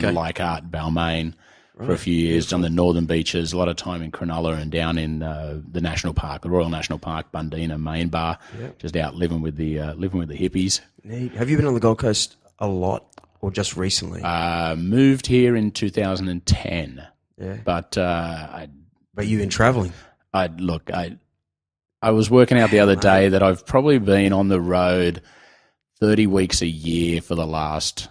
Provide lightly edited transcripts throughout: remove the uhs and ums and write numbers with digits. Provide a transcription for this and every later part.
Leichhardt, Balmain for a few years, done the northern beaches, a lot of time in Cronulla and down in the national park, the Royal National Park, Bundeena, Main Bar, just out living with the hippies. Neat. Have you been on the Gold Coast a lot or just recently? Moved here in 2010. Yeah. But you've been travelling. I was working out the other day that I've probably been on the road 30 weeks a year for the last,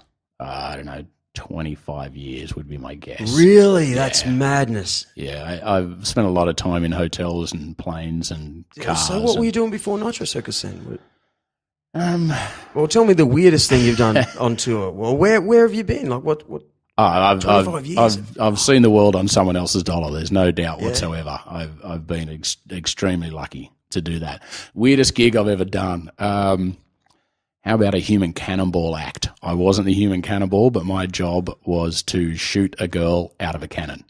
25 years would be my guess. Really? That's madness. Yeah, I've spent a lot of time in hotels and planes and cars. So what were you doing before Nitro Circus then? Well, tell me the weirdest thing you've done on tour. Well, where have you been? Like what? 25 years. I've seen the world on someone else's dollar. There's no doubt whatsoever. I've been extremely lucky to do that. Weirdest gig I've ever done. How about a human cannonball act? I wasn't the human cannonball, but my job was to shoot a girl out of a cannon.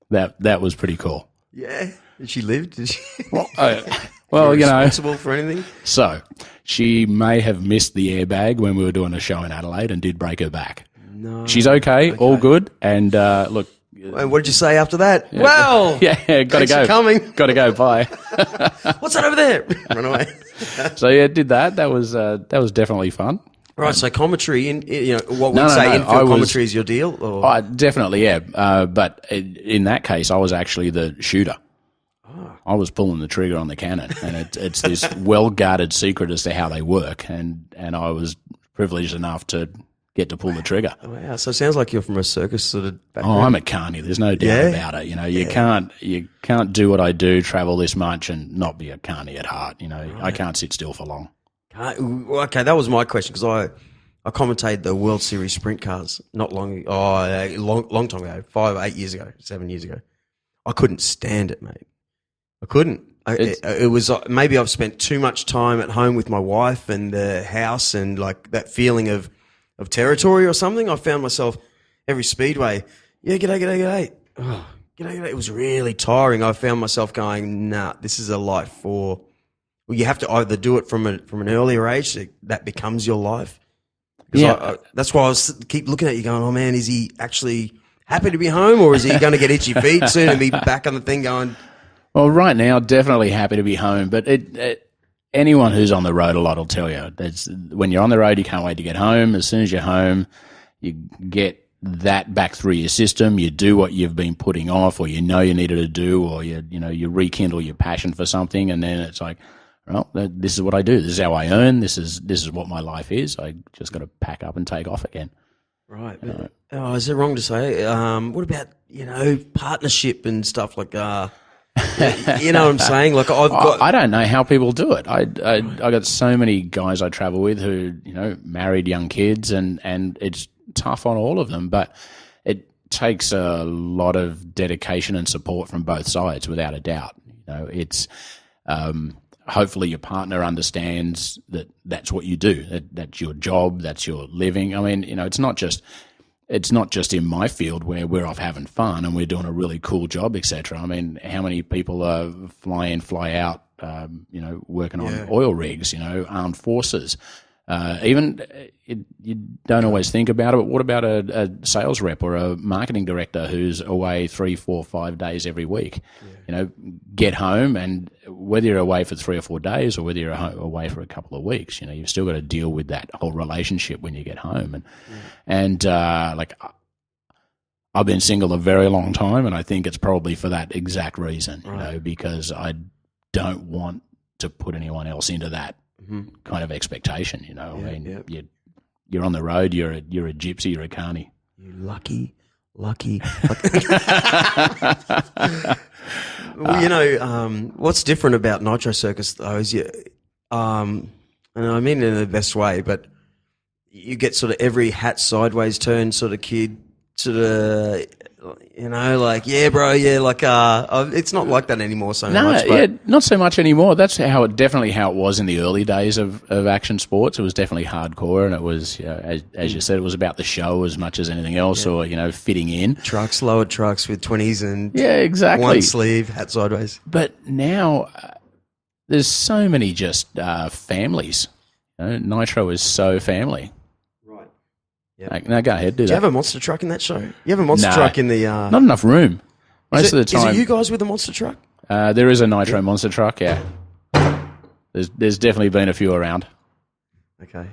That was pretty cool. Yeah. Did she live? Did she? Well, responsible for anything? So she may have missed the airbag when we were doing a show in Adelaide and did break her back. No. She's okay. All good. And look. And what did you say after that? Yeah, well, gotta go. Coming. Gotta go. Bye. What's that over there? Run away. So did that. That was definitely fun. Right. So commentary, what we'd say infield commentary is your deal. Or? Definitely, yeah. But in that case, I was actually the shooter. Oh. I was pulling the trigger on the cannon, and it's this well guarded secret as to how they work, and I was privileged enough to get to pull the trigger. Wow. So it sounds like you're from a circus sort of background. Oh, I'm a carny. There's no doubt about it. You can't do what I do, travel this much, and not be a carny at heart. Right. I can't sit still for long. Okay, that was my question because I commentated the World Series sprint cars not long time ago, 5, 8 years ago, 7 years ago. I couldn't stand it, mate. I couldn't. It was maybe I've spent too much time at home with my wife and the house and like that feeling of territory or something. I found myself every speedway, g'day. Oh, g'day. It was really tiring. I found myself going, nah, this is a life for. Well, you have to either do it from an earlier age that becomes your life. Yeah, that's why I keep looking at you, going, oh man, is he actually happy to be home, or is he going to get itchy feet soon and be back on the thing going? Well, right now, definitely happy to be home, but anyone who's on the road a lot will tell you that when you're on the road, you can't wait to get home. As soon as you're home, you get that back through your system. You do what you've been putting off, or you needed to do, or you rekindle your passion for something, and then it's like, well, this is what I do. This is how I earn. This is what my life is. I just got to pack up and take off again. Right. Is it wrong to say? What about partnership and stuff like? You know what I'm saying? Like I don't know how people do it. I got so many guys I travel with who married young kids, and it's tough on all of them. But it takes a lot of dedication and support from both sides, without a doubt. It's hopefully your partner understands that that's what you do. That's your job. That's your living. I mean, it's not just in my field where we're off having fun and we're doing a really cool job, etc. I mean, how many people fly in, fly out, working on oil rigs, armed forces. You don't always think about it, but what about a sales rep or a marketing director who's away 3, 4, 5 days every week? Get home, and whether you're away for 3 or 4 days or whether you're away for a couple of weeks, you've still got to deal with that whole relationship when you get home. And I've been single a very long time, and I think it's probably for that exact reason, because I don't want to put anyone else into that kind of expectation. You're on the road. You're a gypsy. You're a carny. You lucky. Well, what's different about Nitro Circus though is and I mean it in the best way, but you get sort of every hat sideways turn sort of kid, sort of. Like, yeah, bro, yeah, like, it's not like that anymore so much. But not so much anymore. That's definitely how it was in the early days of action sports. It was definitely hardcore, and it was, as you said, it was about the show as much as anything else, or, fitting in. Lowered trucks with 20s and exactly. One sleeve, hat sideways. But now there's so many just families. Nitro is so family. No, go ahead, do you that. have a monster truck in that show? You have a monster truck in the... not enough room. Most of the time... Is it you guys with the monster truck? There is a Nitro monster truck, yeah. There's definitely been a few around. Okay,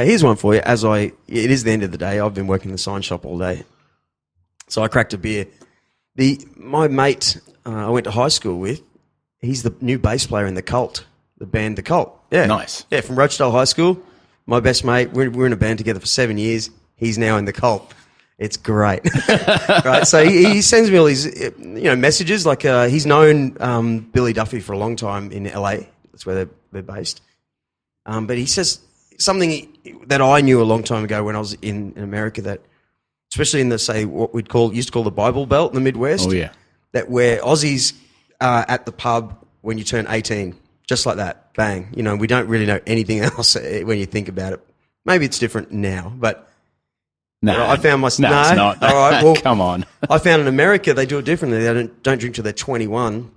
here's one for you. It is the end of the day. I've been working in the sign shop all day. So I cracked a beer. My mate I went to high school with, he's the new bass player in The Cult, the band The Cult. Yeah. Nice. Yeah, from Rochdale High School. My best mate, we're in a band together for 7 years. He's now in The Cult. It's great. Right, so he sends me all these messages. Like he's known Billy Duffy for a long time in LA. That's where they're based. But he says something that I knew a long time ago when I was in America, that especially in what we'd used to call the Bible Belt in the Midwest. Oh, yeah. That where Aussies are at the pub when you turn 18, just like that, bang. We don't really know anything else when you think about it. Maybe it's different now, but I found myself... No, it's not. All right, well, come on. I found in America they do it differently. They don't drink till they're 21.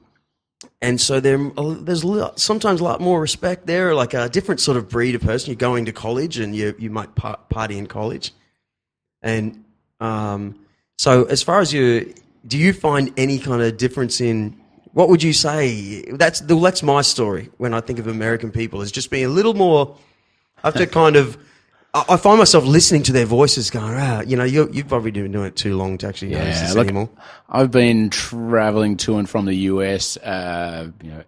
And so there's sometimes a lot more respect there, like a different sort of breed of person. You're going to college and you might party in college. And so as far as do you find any kind of difference in, what would you say? That's my story when I think of American people, is just being a little more, I have to kind of, I find myself listening to their voices going, you've probably been doing it too long to actually notice this anymore. I've been traveling to and from the US,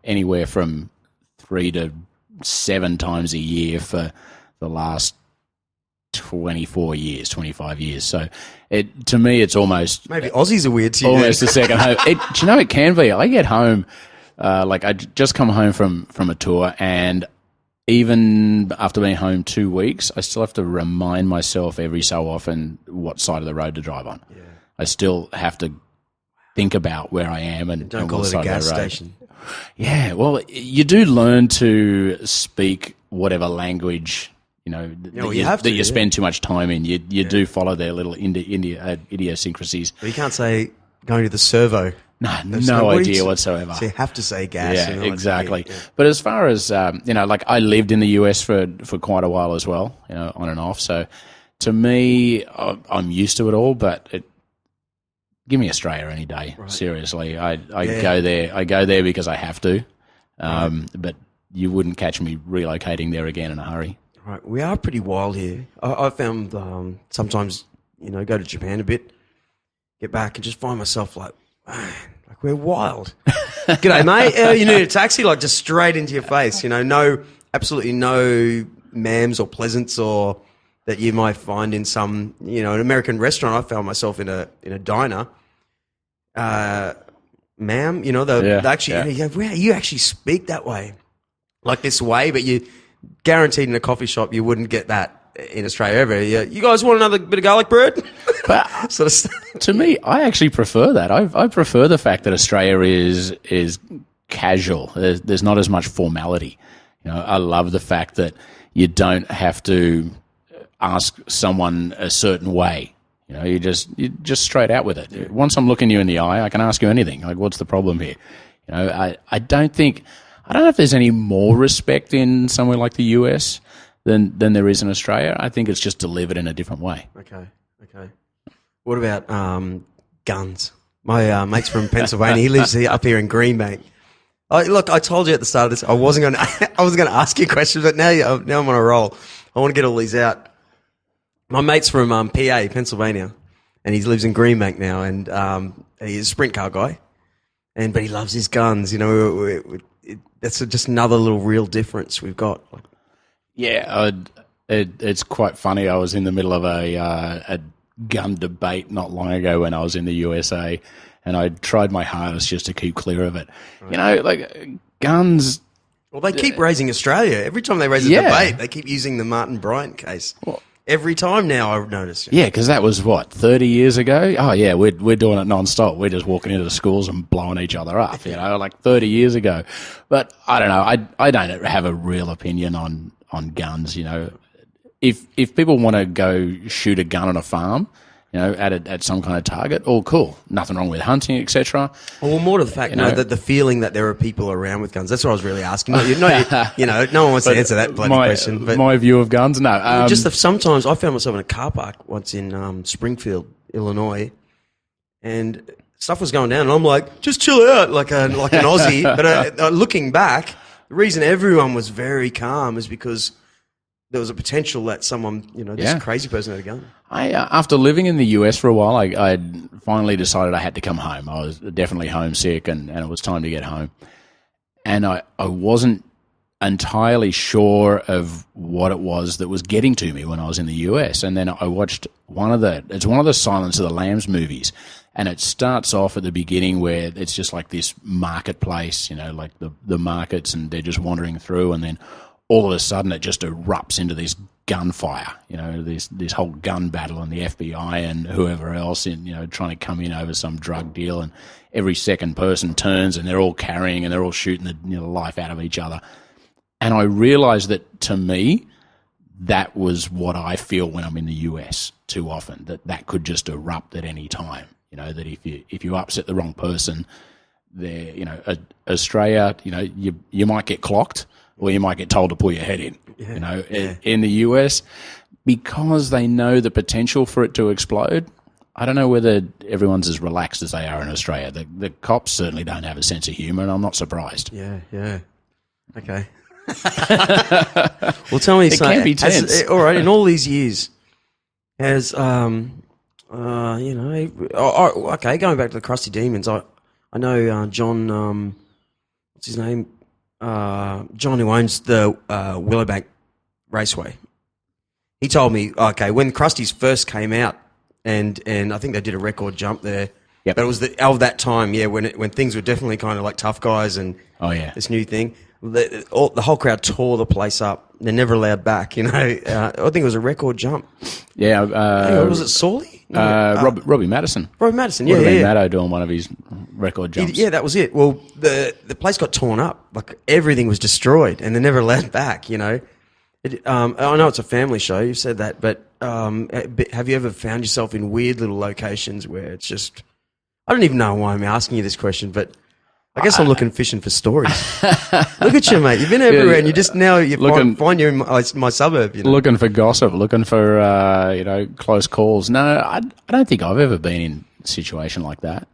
anywhere from 3 to 7 times a year for the last 25 years. So to me, it's almost... Maybe Aussies are weird to you. Almost a second home. It can be. I get home, I just come home from a tour, and even after being home 2 weeks, I still have to remind myself every so often what side of the road to drive on. Yeah. I still have to think about where I am and don't call it a gas station. Yeah, well, you do learn to speak whatever language that you spend too much time in. You do follow their little idiosyncrasies. But you can't say going to the servo. No idea whatsoever. So you have to say gas. Yeah, exactly. Yeah. But as far as, I lived in the US for quite a while as well, on and off. So to me, I'm used to it all, but give me Australia any day. Right. Seriously. I go there because I have to. But you wouldn't catch me relocating there again in a hurry. Right. We are pretty wild here. I found sometimes, go to Japan a bit, get back and just find myself like we're wild. G'day, mate. You need a taxi? Like just straight into your face. Absolutely no ma'ams or pleasants or that you might find in some, an American restaurant. I found myself in a diner. Ma'am, they actually, you actually speak that way, like this way, but you guaranteed in a coffee shop you wouldn't get that in Australia ever. You guys want another bit of garlic bread? But sort of stuff. To me, I actually prefer that. I prefer the fact that Australia is casual. There's not as much formality. I love the fact that you don't have to ask someone a certain way. You just straight out with it. Once I'm looking you in the eye, I can ask you anything. Like, what's the problem here? I don't know if there's any more respect in somewhere like the US than there is in Australia. I think it's just delivered in a different way. Okay. What about guns? My mate's from Pennsylvania. He lives up here in Greenbank. Look, I told you at the start of this, I wasn't going to ask you questions, but now I'm on a roll. I want to get all these out. My mate's from PA, Pennsylvania, and he lives in Greenbank now, and he's a sprint car guy, but he loves his guns. That's just another little real difference we've got. Yeah, it's quite funny. I was in the middle of a gun debate not long ago when I was in the USA, and I tried my hardest just to keep clear of it. Right. Guns... Well, they keep raising Australia. Every time they raise a debate, they keep using the Martin Bryant case. Well, every time now, I've noticed. Yeah, because that was, 30 years ago? Oh, yeah, we're doing it non-stop. We're just walking into the schools and blowing each other up, 30 years ago. But I don't know. I don't have a real opinion on guns, If people want to go shoot a gun on a farm, at some kind of target, all cool. Nothing wrong with hunting, etc. Well, more to the fact, that the feeling that there are people around with guns. That's what I was really asking. No one wants to answer that bloody question. But my view of guns, no. Sometimes I found myself in a car park once in Springfield, Illinois, and stuff was going down, and I'm like, just chill out, like an Aussie. But looking back, the reason everyone was very calm is because there was a potential that someone, this crazy person had a gun. After living in the US for a while, I finally decided I had to come home. I was definitely homesick, and it was time to get home. And I wasn't entirely sure of what it was that was getting to me when I was in the US. And then I watched one of the Silence of the Lambs movies. And it starts off at the beginning where it's just like this marketplace, like the markets, and they're just wandering through, and then all of a sudden it just erupts into this gunfire, this whole gun battle, and the FBI and whoever else trying to come in over some drug deal, and every second person turns and they're all carrying and they're all shooting the life out of each other. And I realized that, to me, that was what I feel when I'm in the US too often, that could just erupt at any time. That if you upset the wrong person, there, Australia, you might get clocked, or you might get told to pull your head in. In the US, because they know the potential for it to explode. I don't know whether everyone's as relaxed as they are in Australia. The cops certainly don't have a sense of humour, and I'm not surprised. Yeah. Okay. Well, tell me, it can be tense. All right, in all these years, has okay, going back to the Crusty Demons, I know John, what's his name? John, who owns the Willowbank Raceway. He told me, when Krusty's first came out, and I think they did a record jump there. Yep. But it was of that time, when things were definitely kind of like tough guys and this new thing. The whole crowd tore the place up. They're never allowed back, I think it was a record jump. Yeah. Was it Sawley? Robbie Madison. Robbie Madison, Would have been Maddo doing one of his record jumps. Yeah, that was it. Well, the place got torn up. Like, everything was destroyed, and they're never allowed back, I know it's a family show, you said that, but have you ever found yourself in weird little locations where it's just... I don't even know why I'm asking you this question, but I guess I'm looking fishing for stories. Look at you, mate. You've been everywhere, and you just now find you in my suburb. Looking for gossip, looking for close calls. No, I don't think I've ever been in a situation like that.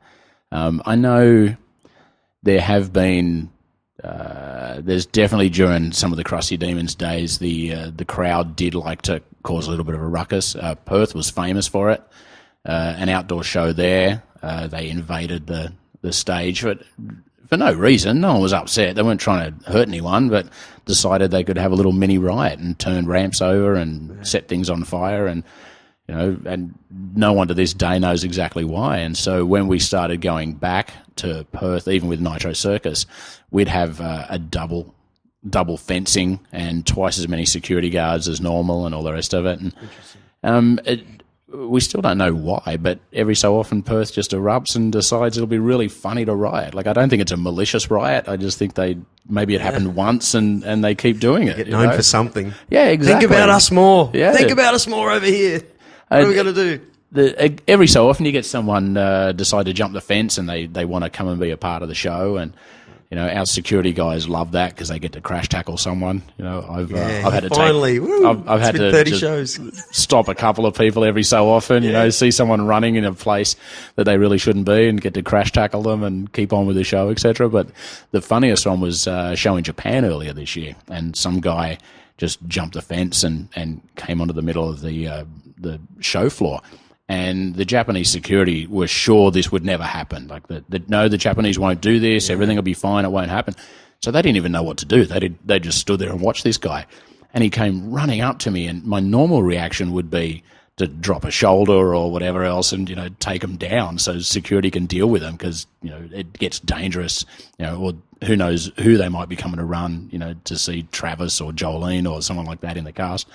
I know there have been. There's definitely, during some of the Crusty Demons days, the crowd did like to cause a little bit of a ruckus. Perth was famous for it. An outdoor show there. They invaded the stage for no reason. No one was upset. They weren't trying to hurt anyone, but decided they could have a little mini riot and turn ramps over and set things on fire, and and no one to this day knows exactly why. And so when we started going back to Perth, even with Nitro Circus, we'd have a double fencing and twice as many security guards as normal, and all the rest of it. And we still don't know why, but every so often Perth just erupts and decides it'll be really funny to riot. Like, I don't think it's a malicious riot. I just think maybe it happened once and they keep doing it. Get known for something. Yeah, exactly. Think about us more. Yeah. Think about us more over here. What are we going to do? Every so often you get someone decide to jump the fence, and they want to come and be a part of the show, and our security guys love that because they get to crash tackle someone. I've had to I've had to 30 shows. Stop a couple of people every so often. See someone running in a place that they really shouldn't be, and get to crash tackle them and keep on with the show, etc. But the funniest one was a show in Japan earlier this year, and some guy just jumped the fence and came onto the middle of the show floor. And the Japanese security were sure this would never happen. Like, no, the Japanese won't do this. Everything will be fine. It won't happen. So they didn't even know what to do. They just stood there and watched this guy. And he came running up to me, and my normal reaction would be to drop a shoulder or whatever else and, take him down so security can deal with him, because, it gets dangerous, or who knows who they might be coming to run, to see Travis or Jolene or someone like that in the cast.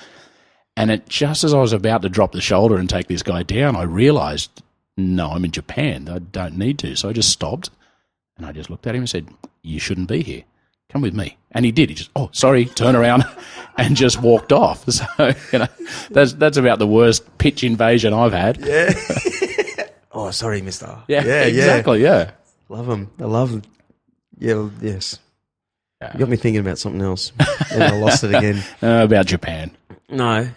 And just as I was about to drop the shoulder and take this guy down, I realised, no, I'm in Japan. I don't need to. So I just stopped, and I just looked at him and said, you shouldn't be here. come with me. And he did. He just, oh, sorry, turn around and just walked off. So, that's about the worst pitch invasion I've had. Yeah. Oh, sorry, mister. Yeah, exactly, yeah. Love him. I love him. Yeah, well, yes. You got me thinking about something else. And I lost it again. About Japan. No.